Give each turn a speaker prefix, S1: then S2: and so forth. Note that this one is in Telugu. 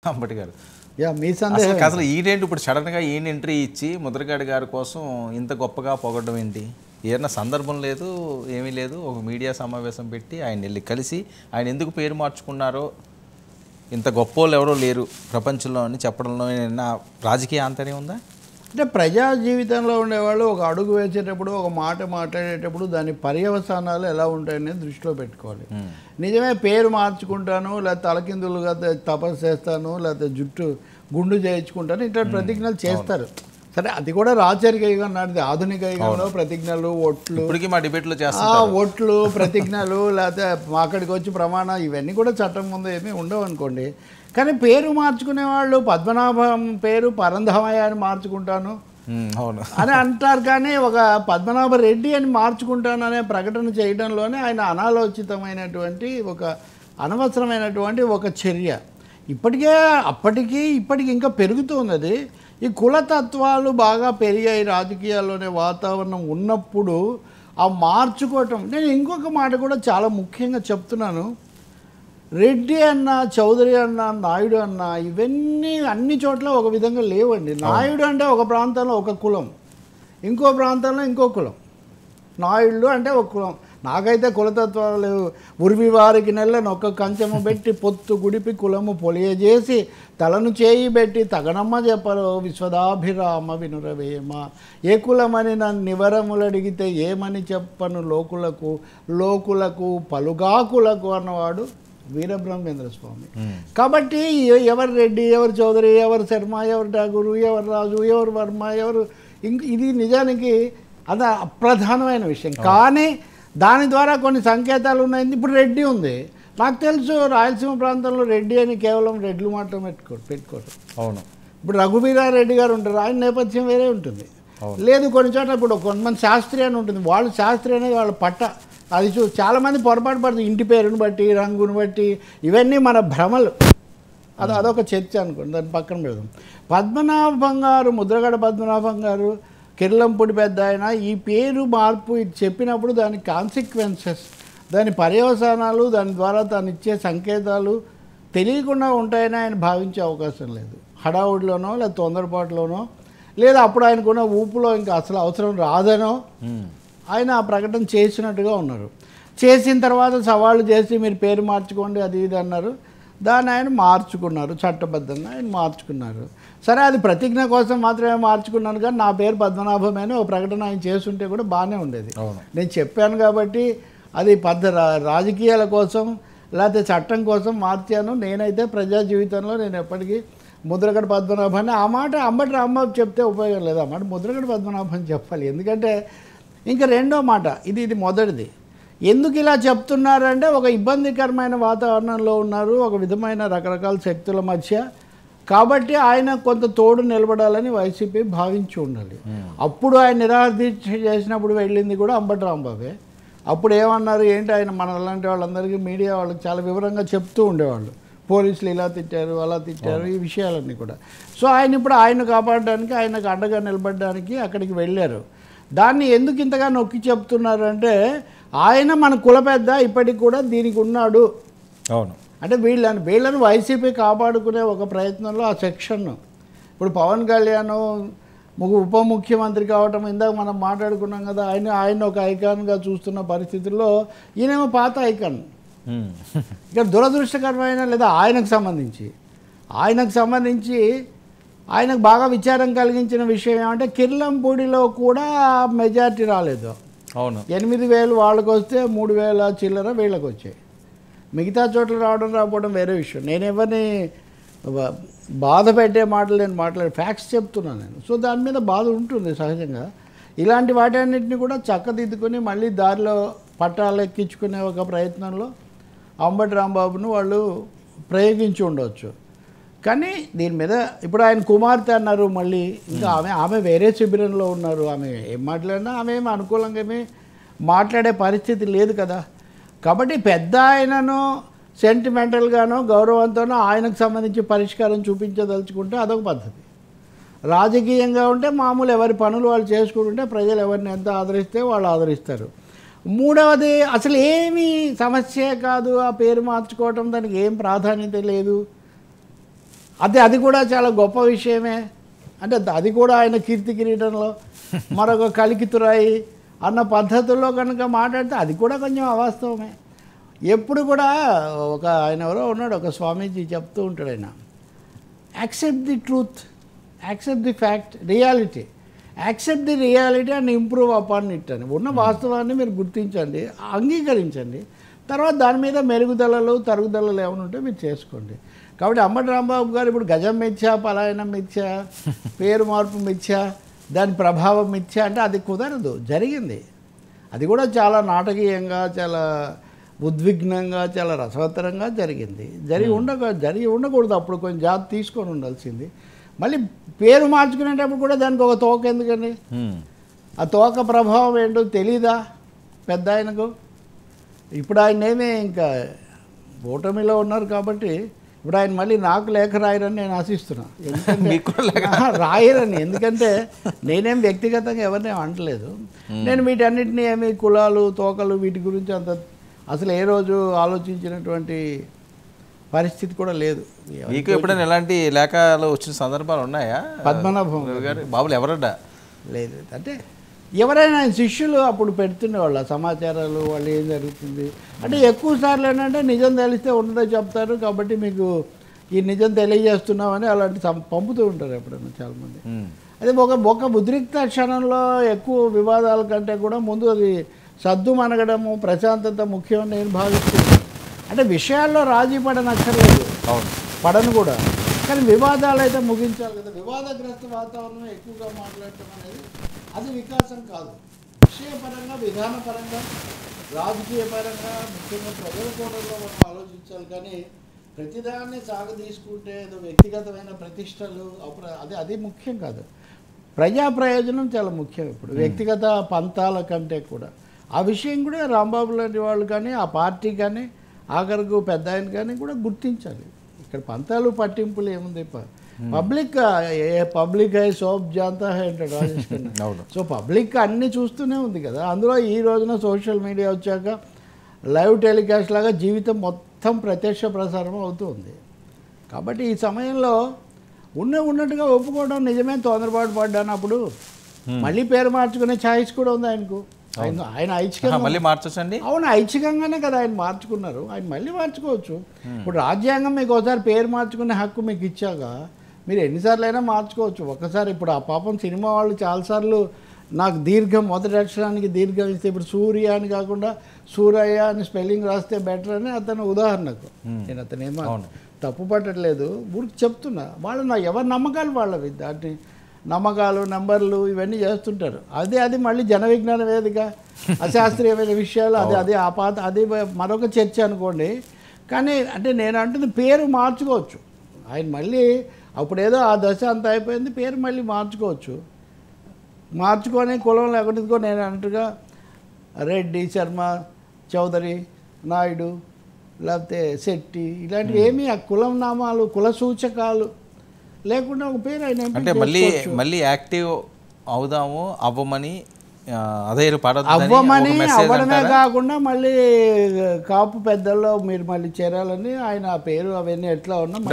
S1: అంబటి గారు.
S2: మీ సందేహం
S1: అసలు ఈయనేంటి ఇప్పుడు సడన్గా ఈయన ఎంట్రీ ఇచ్చి ముద్రగడ గారి కోసం ఇంత గొప్పగా పొగడడం ఏంటి? ఏదైనా సందర్భం లేదు, ఏమీ లేదు. ఒక మీడియా సమావేశం పెట్టి ఆయన వెళ్ళి కలిసి ఆయన ఎందుకు పేరు మార్చుకున్నారో, ఇంత గొప్పోళ్ళు ఎవరో లేరు ప్రపంచంలో అని చెప్పడంలో ఏమైనా రాజకీయ ఆంతర్యం ఉందా?
S2: అంటే ప్రజా జీవితంలో ఉండేవాళ్ళు ఒక అడుగు వేసేటప్పుడు, ఒక మాట మాట్లాడేటప్పుడు దాని పర్యవసానాలు ఎలా ఉంటాయనేది దృష్టిలో పెట్టుకోవాలి. నిజమే పేరు మార్చుకుంటాను, లేకపోతే తలకిందులుగా తపస్సు చేస్తాను, లేకపోతే జుట్టు గుండు చేయించుకుంటాను, ఇట్లాంటి ప్రతిజ్ఞలు చేస్తారు. సరే, అది కూడా రాచరిక యుగం నాటిది. ఆధునిక యుగంలో ప్రతిజ్ఞలు, ఒట్లు,
S1: ఇప్పటికీ మా డిబేట్లో చేస్తారు
S2: ఒట్లు, ప్రతిజ్ఞలు, లేకపోతే అక్కడికి వచ్చి ప్రమాణం, ఇవన్నీ కూడా చట్టం ముందు ఏమీ ఉండవు అనుకోండి. కానీ పేరు మార్చుకునే వాళ్ళు పద్మనాభం పేరు పరంధామయ్య అని మార్చుకుంటాను అని అంటారు. కానీ ఒక పద్మనాభ రెడ్డి అని మార్చుకుంటాను అనే ప్రకటన చేయడంలోనే ఆయన అనాలోచితమైనటువంటి ఒక అనవసరమైనటువంటి ఒక చర్య. ఇప్పటికి ఇంకా పెరుగుతుంది అది. ఈ కులతత్వాలు బాగా పెరిగాయి రాజకీయాల్లోనే, వాతావరణం ఉన్నప్పుడు ఆ మార్చుకోవటం. నేను ఇంకొక మాట కూడా చాలా ముఖ్యంగా చెప్తున్నాను. రెడ్డి అన్న, చౌదరి అన్న, నాయుడు అన్న, ఇవన్నీ అన్ని చోట్ల ఒక విధంగా లేవండి. నాయుడు అంటే ఒక ప్రాంతంలో ఒక కులం, ఇంకో ప్రాంతంలో ఇంకో కులం. నాయుళ్ళు అంటే ఒక కులం. నాకైతే కులతత్వాలు లేవు. ఉరివి వారికి నెలను ఒక కంచెము పెట్టి పొత్తు గుడిపి కులము పొలియజేసి తలను చేయి పెట్టి తగనమ్మ చెప్పరు విశ్వదాభిరామ వినురవేమ. ఏ కులమని నన్ను నివరములడిగితే ఏమని చెప్పను లోకులకు పలుగాకులకు అన్నవాడు వీరబ్రహ్మేంద్ర స్వామి. కాబట్టి ఎవరు రెడ్డి, ఎవరు చౌదరి, ఎవరు శర్మ, ఎవరు ఠాగూరు, ఎవరు రాజు, ఎవరు వర్మ, ఎవరు ఇది నిజానికి అది అప్రధానమైన విషయం. కానీ దాని ద్వారా కొన్ని సంకేతాలు ఉన్నాయి. ఇప్పుడు రెడ్డి ఉంది, నాకు తెలుసు రాయలసీమ ప్రాంతంలో రెడ్డి అని కేవలం రెడ్లు మాత్రం పెట్టుకోరు.
S1: అవును.
S2: ఇప్పుడు రఘువీరారెడ్డి గారు ఉంటారు, ఆయన నేపథ్యం వేరే ఉంటుంది. లేదు, కొన్ని చోట్ల ఇప్పుడు కొంతమంది శాస్త్రి అని ఉంటుంది, వాళ్ళు శాస్త్రి అనేది వాళ్ళ పట్ట. అది చాలామంది పొరపాటు పడుతుంది, ఇంటి పేరుని బట్టి, రంగుని బట్టి. ఇవన్నీ మన భ్రమలు. అదొక చర్చ అనుకోండి, దాన్ని పక్కన పెడదాం. పద్మనాభం గారు, ముద్రగడ పద్మనాభం గారు, కిర్లంపూడి పెద్ద ఆయన, ఈ పేరు మార్పు ఇది చెప్పినప్పుడు దాని కాన్సిక్వెన్సెస్, దాని పర్యవసానాలు, దాని ద్వారా తాను ఇచ్చే సంకేతాలు తెలియకుండా ఉంటాయని ఆయన భావించే అవకాశం లేదు. హడావుడిలోనో లేదా తొందరపాటులోనో లేదా అప్పుడు ఆయనకున్న ఊపులో ఇంకా అసలు అవసరం రాదనో ఆయన ఆ ప్రకటన చేసినట్టుగా ఉన్నారు. చేసిన తర్వాత సవాళ్ళు చేసి మీరు పేరు మార్చుకోండి అది ఇది అన్నారు. దాన్ని ఆయన మార్చుకున్నారు, చట్టబద్ధంగా ఆయన మార్చుకున్నారు. సరే, అది ప్రతిజ్ఞ కోసం మాత్రమే మార్చుకున్నాను, కానీ నా పేరు పద్మనాభమే అని ఒక ప్రకటన ఆయన చేస్తుంటే కూడా బాగానే ఉండేది. నేను చెప్పాను కాబట్టి అది రాజకీయాల కోసం లేకపోతే చట్టం కోసం మార్చాను. నేనైతే ప్రజా జీవితంలో నేను ఎప్పటికీ ముద్రగడ పద్మనాభాన్ని, ఆ మాట అంబటి రాంబాబు చెప్తే ఉపయోగం లేదు, ఆ మాట ముద్రగడ పద్మనాభం చెప్పాలి. ఎందుకంటే ఇంకా రెండో మాట, ఇది మొదటిది. ఎందుకు ఇలా చెప్తున్నారంటే ఒక ఇబ్బందికరమైన వాతావరణంలో ఉన్నారు, ఒక విధమైన రకరకాల శక్తుల మధ్య. కాబట్టి ఆయన కొంత తోడు నిలబడాలని వైసీపీ భావించి ఉండాలి. అప్పుడు ఆయన నిరాహార దీక్ష చేసినప్పుడు వెళ్ళింది కూడా అంబటి రాంబాబే. అప్పుడు ఏమన్నారు ఏంటి, ఆయన మన అలాంటి వాళ్ళందరికీ మీడియా వాళ్ళకి చాలా వివరంగా చెప్తూ ఉండేవాళ్ళు, పోలీసులు ఇలా తిట్టారు అలా తిట్టారు, ఈ విషయాలన్నీ కూడా. సో ఆయన ఇప్పుడు ఆయన కాపాడడానికి, ఆయనకు అండగా నిలబడడానికి అక్కడికి వెళ్ళారు. దాన్ని ఎందుకు ఇంతగా నొక్కి చెప్తున్నారు అంటే, ఆయన మన కుల పెద్ద ఇప్పటికి కూడా దీనికి ఉన్నాడు.
S1: అవును.
S2: అంటే వీళ్ళని వైసీపీ కాపాడుకునే ఒక ప్రయత్నంలో ఆ సెక్షన్. ఇప్పుడు పవన్ కళ్యాణ్ ఉప ముఖ్యమంత్రి కావటం ఇందాక మనం మాట్లాడుకున్నాం కదా, ఆయన ఒక ఐకాన్గా చూస్తున్న పరిస్థితుల్లో ఈయనేమో పాత ఐకాన్. ఇక్కడ దురదృష్టకరమైన లేదా ఆయనకు సంబంధించి ఆయనకు బాగా విచారం కలిగించిన విషయం ఏమంటే, కిర్లంపూడిలో కూడా మెజార్టీ రాలేదు.
S1: అవును.
S2: 8,000 వాళ్ళకు వస్తే 3,000 చిల్లర వీళ్ళకి వచ్చాయి. మిగతా చోట్ల రాకపోవడం వేరే విషయం. నేను ఎవరిని బాధ పెట్టే మాటలు నేను ఫ్యాక్ట్స్ చెప్తున్నాను నేను. సో దాని మీద బాధ ఉంటుంది సహజంగా. ఇలాంటి వాటన్నిటిని కూడా చక్కదిద్దుకొని మళ్ళీ దారిలో పట్టాలు ఎక్కించుకునే ఒక ప్రయత్నంలో అంబటి రాంబాబును వాళ్ళు ప్రయోగించి ఉండవచ్చు. కానీ దీని మీద ఇప్పుడు ఆయన కుమార్తె అన్నారు, మళ్ళీ ఇంకా ఆమె వేరే శిబిరంలో ఉన్నారు. ఆమె ఏం మాట్లాడినా ఆమె ఏమి అనుకూలంగా ఏమీ మాట్లాడే పరిస్థితి లేదు కదా. కాబట్టి పెద్ద ఆయనను సెంటిమెంటల్గానో గౌరవంతోనో ఆయనకు సంబంధించి పరిష్కారం చూపించదలుచుకుంటే అదొక పద్ధతి. రాజకీయంగా ఉంటే మామూలు ఎవరి పనులు వాళ్ళు చేసుకుంటుంటే ప్రజలు ఎవరిని ఎంత ఆదరిస్తే వాళ్ళు ఆదరిస్తారు. మూడవది, అసలు ఏమీ సమస్య కాదు ఆ పేరు మార్చుకోవటం, దానికి ఏం ప్రాధాన్యత లేదు అది కూడా చాలా గొప్ప విషయమే. అంటే అది కూడా ఆయన కీర్తి కిరీటంలో మరొక కలికితురాయి అన్న పద్ధతుల్లో కనుక మాట్లాడితే అది కూడా కొంచెం అవాస్తవమే. ఎప్పుడు కూడా ఆయన ఎవరో ఉన్నాడు, ఒక స్వామీజీ చెప్తూ ఉంటాడు, ఆయన accept the truth, accept the fact, reality, accept the reality and improve upon it అని. ఉన్న వాస్తవాన్ని మీరు గుర్తించండి, అంగీకరించండి, తర్వాత దాని మీద మెరుగుదలలు తరుగుదలలు ఏమైనా ఉంటే మీరు చేసుకోండి. కాబట్టి అంబటి రాంబాబు గారు ఇప్పుడు గజం మిథ్యా, పలాయనం మిథ్యా, పేరు మార్పు మిథ్యా, దాని ప్రభావం మిథ్యా అంటే అది కుదరదు. జరిగింది, అది కూడా చాలా నాటకీయంగా, చాలా ఉద్విగ్నంగా, చాలా రసవత్తరంగా జరిగింది. జరిగి ఉండకూడదు. అప్పుడు కొంచెం జాగ్రత్త తీసుకొని ఉండాల్సింది. మళ్ళీ పేరు మార్చుకునేటప్పుడు కూడా దానికి ఒక తోక ఎందుకండి? ఆ తోక ప్రభావం ఏంటో తెలీదా పెద్ద ఆయనకు? ఇప్పుడు ఆయనేమీ ఇంకా ఓటమిలో ఉన్నారు కాబట్టి ఇప్పుడు ఆయన మళ్ళీ నాకు లేఖ రాయరని నేను ఆశిస్తున్నాను. రాయరని, ఎందుకంటే నేనేం వ్యక్తిగతంగా ఎవరిని అనట్లేదు. నేను వీటన్నిటిని ఏమి కులాలు తోకలు వీటి గురించి అసలు ఏ రోజు ఆలోచించినటువంటి పరిస్థితి కూడా లేదు.
S1: మీకు ఎప్పుడైనా ఎలాంటి లేఖలు వచ్చిన సందర్భాలు ఉన్నాయా?
S2: పద్మనాభం
S1: గారు బాబులు ఎవరడ్డా
S2: లేదు, అంటే ఎవరైనా ఆయన శిష్యులు అప్పుడు పెడుతుండేవాళ్ళు సమాచారాలు, వాళ్ళు ఏం జరుగుతుంది అంటే. ఎక్కువ సార్లు ఏంటంటే నిజం తెలిస్తే ఉండదో చెప్తారు, కాబట్టి మీకు ఈ నిజం తెలియజేస్తున్నామని అలాంటి పంపుతూ ఉంటారు ఎప్పుడైనా చాలామంది. అదే ఒక ఉద్రిక్త క్షణంలో ఎక్కువ వివాదాల కంటే కూడా ముందు అది సద్దు మనగడము, ప్రశాంతత ముఖ్యమని నేను భావిస్తున్నాను. అంటే విషయాల్లో రాజీ పడనక్కర్లేదు, పడను కూడా, కానీ వివాదాలు అయితే ముగించాలి కదా. వివాదగ్రస్త వాతావరణం ఎక్కువగా మాట్లాడటం అనేది అది వికాసం కాదు. విషయపరంగా, విధానపరంగా, రాజకీయపరంగా, ముఖ్యంగా ప్రజల కోణంలో మనం ఆలోచించాలి. కానీ ప్రతిదాన్ని సాగదీసుకుంటే ఏదో వ్యక్తిగతమైన ప్రతిష్టలు అప్పుడు అది ముఖ్యం కాదు. ప్రజా ప్రయోజనం చాలా ముఖ్యం ఇప్పుడు, వ్యక్తిగత పంతాల కంటే కూడా. ఆ విషయం కూడా రాంబాబు లాంటి వాళ్ళు కానీ, ఆ పార్టీ కానీ, ఆఖరకు పెద్ద ఆయన కానీ కూడా గుర్తించాలి. ఇక్కడ పంతాలు పట్టింపులు ఏముంది? పబ్లిక్ హై సోప్ జాంతా హై అంటాడు రాజేష్ ఖన్నా. సో పబ్లిక్ అన్నీ చూస్తూనే ఉంది కదా. అందులో ఈ రోజున సోషల్ మీడియా వచ్చాక లైవ్ టెలికాస్ట్ లాగా జీవితం మొత్తం ప్రత్యక్ష ప్రసారం అవుతుంది. కాబట్టి ఈ సమయంలో ఉన్నట్టుగా ఒప్పుకోవడం నిజమే. తొందరపాటు పడ్డాను అప్పుడు మళ్ళీ పేరు మార్చుకునే ఛాయిస్ కూడా ఉంది ఆయనకు. ఆయన ఐచ్ఛికంగా
S1: మళ్ళీ మార్చొచ్చండి.
S2: అవును, ఐచ్ఛికంగానే కదా ఆయన మార్చుకున్నారు. ఆయన మళ్ళీ మార్చుకోవచ్చు. ఇప్పుడు రాజ్యాంగం మీకు ఒకసారి పేరు మార్చుకునే హక్కు మీకు ఇచ్చాక మీరు ఎన్నిసార్లు అయినా మార్చుకోవచ్చు. ఒక్కసారి ఇప్పుడు ఆ పాపం సినిమా వాళ్ళు చాలాసార్లు నాకు దీర్ఘం మొదటి అక్షరానికి దీర్ఘం ఇస్తే ఇప్పుడు సూర్య అని కాకుండా సూరయ్య అని స్పెల్లింగ్ రాస్తే బెటర్ అని అతను ఉదాహరణకు. నేను అతనేమో తప్పు పట్టట్లేదు, ఊరికి చెప్తున్నా. వాళ్ళు ఎవరి నమ్మకాలు వాళ్ళవి, దాన్ని నమ్మకాలు నంబర్లు ఇవన్నీ చేస్తుంటారు. అది మళ్ళీ జన విజ్ఞాన వేదిక, అశాస్త్రీయమైన విషయాలు, అది మరొక చర్చ అనుకోండి. కానీ అంటే నేను అంటుంది పేరు మార్చుకోవచ్చు. ఆయన మళ్ళీ అప్పుడేదో ఆ దశ అంత అయిపోయింది, పేరు మళ్ళీ మార్చుకోవచ్చు. మార్చుకొని కులం లేకుండా నేను అన్నట్టుగా రెడ్డి, శర్మ, చౌదరి, నాయుడు, లేకపోతే శెట్టి ఇలాంటివి ఏమీ ఆ కులం నామాలు, కుల సూచకాలు లేకుండా ఒక పేరు ఆయన
S1: అంటే మళ్ళీ యాక్టివ్ అవుదాము అవ్వమని
S2: అవ్వడమే కాకుండా మళ్ళీ కాపు పెద్దల్లో మీరు మళ్ళీ చేరాలని ఆయన ఆ పేరు అవన్నీ ఎట్లా ఉన్నా